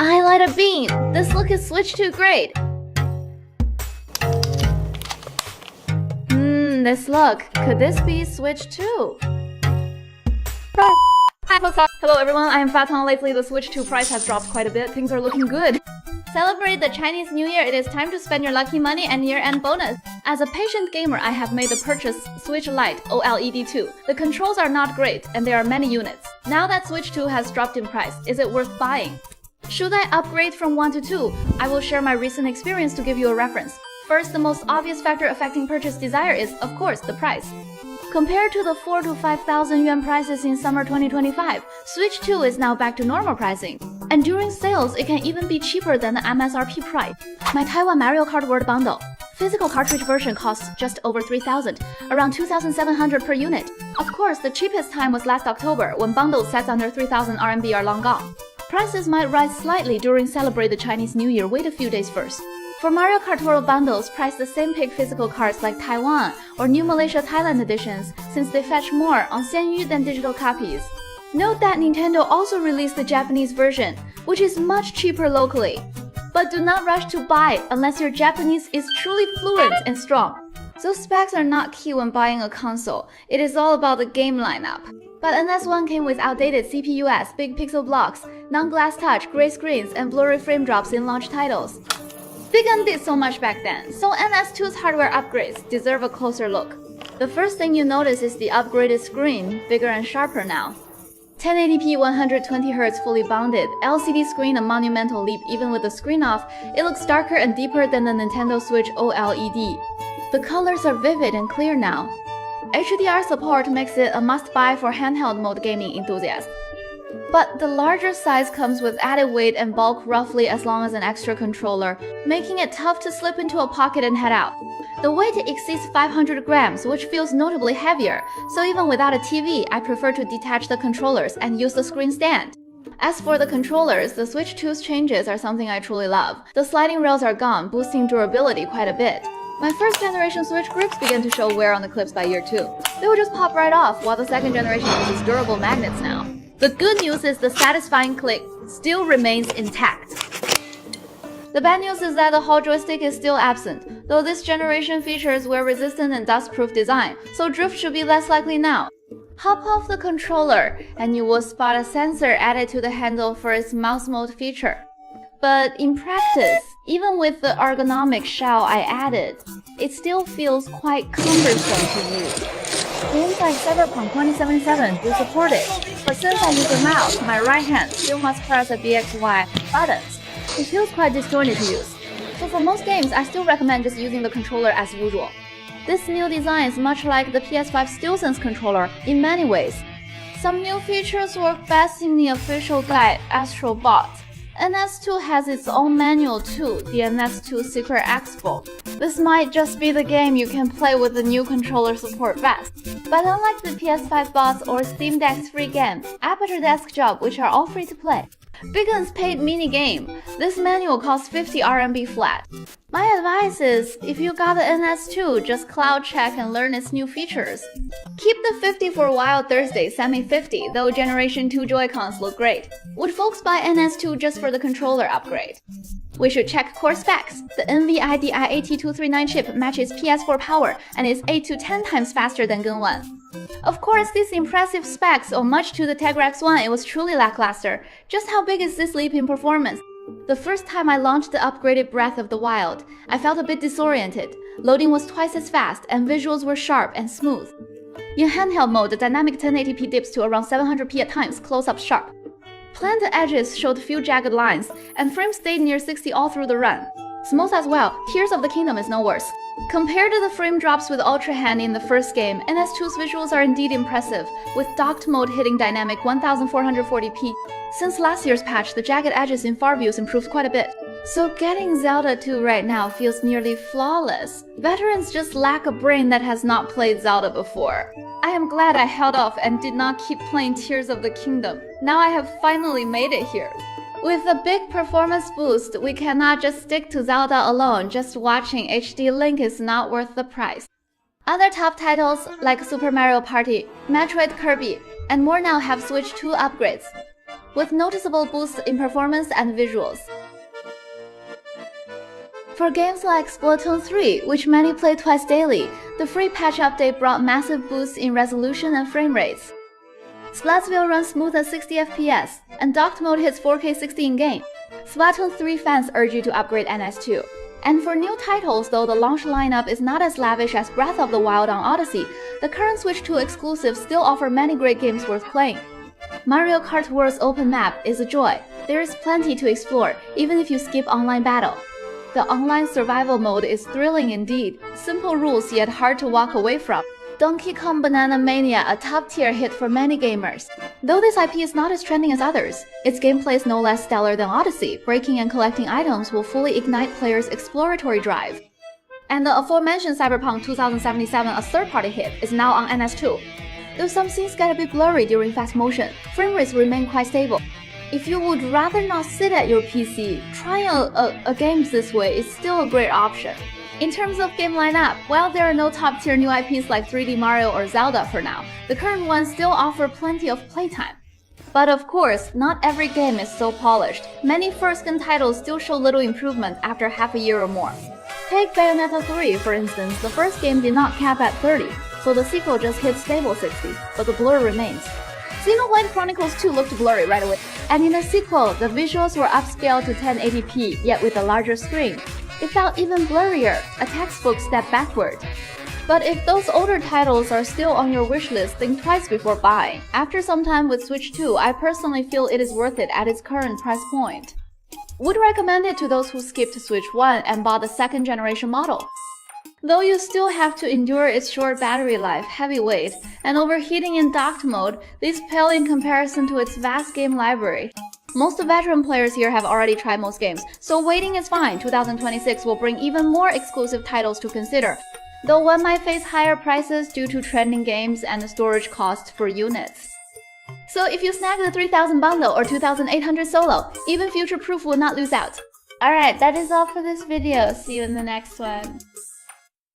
I light a beam! This look is Switch 2 great! This look. Could this be Switch 2? Hello everyone, I am Fatong. Lately the Switch 2 price has dropped quite a bit. Things are looking good. Celebrate the Chinese New Year. It is time to spend your lucky money and year-end bonus. As a patient gamer, I have made the purchase Switch Lite OLED 2. The controls are not great, and there are many units. Now that Switch 2 has dropped in price, is it worth buying? Should I upgrade from 1 to 2? I will share my recent experience to give you a reference. First, the most obvious factor affecting purchase desire is, of course, the price. Compared to the 4,000 to 5,000 yuan prices in summer 2025, Switch 2 is now back to normal pricing. And during sales, it can even be cheaper than the MSRP price. My Taiwan Mario Kart World Bundle. Physical cartridge version costs just over 3,000, around 2,700 per unit. Of course, the cheapest time was last October, when bundles set under 3,000 RMB are long gone. Prices might rise slightly during Celebrate the Chinese New Year. Wait a few days first. For Mario Kart World bundles, price the same pick physical cards like Taiwan or New Malaysia Thailand editions, since they fetch more on Xianyu than digital copies. Note that Nintendo also released the Japanese version, which is much cheaper locally. But do not rush to buy unless your Japanese is truly fluent and strong. Those specs are not key when buying a console. It is all about the game lineup. But NS1 came with outdated CPUs, big pixel blocks, non-glass touch, gray screens, and blurry frame drops in launch titles. Big N did so much back then, so NS2's hardware upgrades deserve a closer look. The first thing you notice is the upgraded screen, bigger and sharper now. 1080p 120Hz fully bonded, LCD screen a monumental leap even with the screen off. It looks darker and deeper than the Nintendo Switch OLED. The colors are vivid and clear now. HDR support makes it a must-buy for handheld mode gaming enthusiasts. But the larger size comes with added weight and bulk roughly as long as an extra controller, making it tough to slip into a pocket and head out. The weight exceeds 500 grams, which feels notably heavier, so even without a TV, I prefer to detach the controllers and use the screen stand. As for the controllers, the Switch 2's changes are something I truly love. The sliding rails are gone, boosting durability quite a bit. My first generation Switch grips began to show wear on the clips by year 2. They would just pop right off, while the second generation uses durable magnets now. The good news is the satisfying click still remains intact. The bad news is that the Hall joystick is still absent, though this generation features wear-resistant and dust-proof design, so drift should be less likely now. Hop off the controller, and you will spot a sensor added to the handle for its mouse mode feature. But in practice, even with the ergonomic shell I added, it still feels quite cumbersome to use. Games like Cyberpunk 2077 do support it, but since I use a mouse, my right hand still must press the BXY buttons. It feels quite disjointed to use. So for most games, I still recommend just using the controller as usual. This new design is much like the PS5 SteelSense controller in many ways. Some new features work best in the official guide, Astro Bot. NS2 has its own manual too, the NS2 Secret Expo. This might just be the game you can play with the new controller support best. But unlike the PS5 bots or Steam Deck's free game, Aperture Desk Job, which are all free to play, Big N's paid mini game, this manual costs 50 RMB flat. My advice is, if you got the NS2, just cloud check and learn its new features. Keep the 50 for Wild Thursday Semi-50, though Generation 2 Joy-Cons look great. Would folks buy NS2 just for the controller upgrade? We should check core specs. The NVIDIA AT239 chip matches PS4 power and is 8 to 10 times faster than Gen 1. Of course, these impressive specs owe much to the Tegra X1. It was truly lackluster. Just how big is this leap in performance? The first time I launched the upgraded Breath of the Wild, I felt a bit disoriented. Loading was twice as fast, and visuals were sharp and smooth. In handheld mode, the dynamic 1080p dips to around 700p at times, close-up sharp. Planted edges showed few jagged lines, and frames stayed near 60 all through the run. Smooth as well, Tears of the Kingdom is no worse. Compared to the frame drops with Ultra Hand in the first game, NS2's visuals are indeed impressive, with docked mode hitting dynamic 1440p. Since last year's patch, the jagged edges in far views improved quite a bit. So getting Zelda 2 right now feels nearly flawless. Veterans just lack a brain that has not played Zelda before. I am glad I held off and did not keep playing Tears of the Kingdom. Now I have finally made it here. With a big performance boost, we cannot just stick to Zelda alone. Just watching HD Link is not worth the price. Other top titles like Super Mario Party, Metroid Kirby, and more now have Switch 2 upgrades. with noticeable boosts in performance and visuals. For games like Splatoon 3, which many play twice daily, the free patch update brought massive boosts in resolution and frame rates. Splatsville runs smooth at 60 FPS, and docked mode hits 4K 60 in-game. Splatoon 3 fans urge you to upgrade NS2. And for new titles, though the launch lineup is not as lavish as Breath of the Wild on Odyssey, the current Switch 2 exclusives still offer many great games worth playing. Mario Kart World's open map is a joy. There is plenty to explore, even if you skip online battle. The online survival mode is thrilling indeed, simple rules yet hard to walk away from. Donkey Kong Banana Mania, a top-tier hit for many gamers. Though this IP is not as trending as others, its gameplay is no less stellar than Odyssey. Breaking and collecting items will fully ignite players' exploratory drive. And the aforementioned Cyberpunk 2077, a third-party hit, is now on NS2. Though some scenes get a bit blurry during fast motion, frame rates remain quite stable. If you would rather not sit at your PC, trying a game this way is still a great option. In terms of game lineup, while there are no top-tier new IPs like 3D Mario or Zelda for now, the current ones still offer plenty of playtime. But of course, not every game is so polished. Many first-gen titles still show little improvement after half a year or more. Take Bayonetta 3, for instance. The first game did not cap at 30, so the sequel just hit stable 60, but the blur remains. Xenoblade Chronicles 2 looked blurry right away, and in the sequel, the visuals were upscaled to 1080p, yet with a larger screen. It felt even blurrier, a textbook step backward. But if those older titles are still on your wishlist, think twice before buying. After some time with Switch 2, I personally feel it is worth it at its current price point. Would recommend it to those who skipped Switch 1 and bought the second generation model. Though you still have to endure its short battery life, heavy weight, and overheating in docked mode, these pale in comparison to its vast game library. Most veteran players here have already tried most games, so waiting is fine. 2026 will bring even more exclusive titles to consider, though one might face higher prices due to trending games and the storage costs for units. So if you snag the 3000 bundle or 2800 solo, even Future Proof will not lose out. Alright, that is all for this video. See you in the next one.